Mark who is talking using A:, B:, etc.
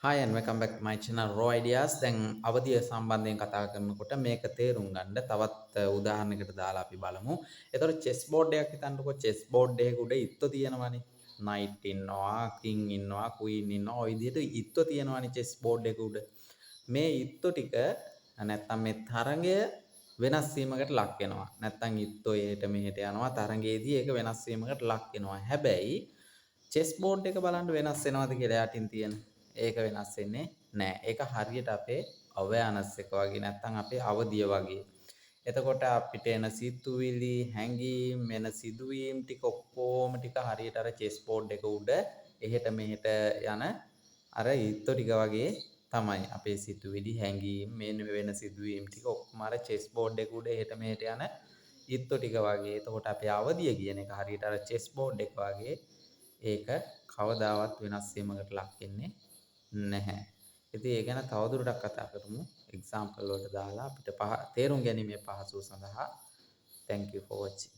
A: Hi and welcome back to my channel Raw Ideas. දැන් අවධිය සම්බන්ධයෙන් කතා කරනකොට මේක තේරුම් ගන්න තවත් උදාහරණයකට දාලා අපි බලමු. එතකොට chess board එකක් හිතන්නකෝ. chess board එකක උඩ ඉත්තු තියෙනවනේ. knight ඉන්නවා, king ඉන්නවා, queen ඉන්නවා. ඔය විදිහට ඉත්තු තියෙනවනේ chess board එක උඩ. මේ ඉත්තු ටික නැත්තම් මේ තරඟය වෙනස් වීමකට ලක් වෙනවා. නැත්තම් ඉත්තු එහෙට මෙහෙට යනවා. තරඟයේදී ඒක වෙනස් වීමකට ලක් වෙනවා. හැබැයි chess board එක බලන්න වෙනස් වෙනවද කියලා යටින් තියෙන. ඒක වෙනස් වෙන්නේ නැහැ. ඒක හරියට අපේ awareness එක වගේ නැත්නම් අපේ අවදිය වගේ. එතකොට අපිට එන සිතුවිලි, හැඟීම්, එන සිදුවීම් ටික ඔක්කොම ටික හරියට අර chess board එක උඩ එහෙට මෙහෙට යන අර ඊත්තු ටික වගේ තමයි. අපේ සිතුවිලි, හැඟීම්, මෙන්න වෙන සිදුවීම් ටික ඔක්කොම අර chess board එක උඩ එහෙට මෙහෙට යන ඊත්තු ටික වගේ. එතකොට අපේ අවදිය කියන එක හරියට අර chess board එක වගේ ඒක කවදාවත් වෙනස් වීමකට ලක් වෙන්නේ නැහැ. ඉතින් ඒ ගැන තවදුරටත් කතා කරමු. එක්සැම්පල් වලට දාලා අපිට තේරුම් ගැනීමේ පහසුව සඳහා. Thank you for watching.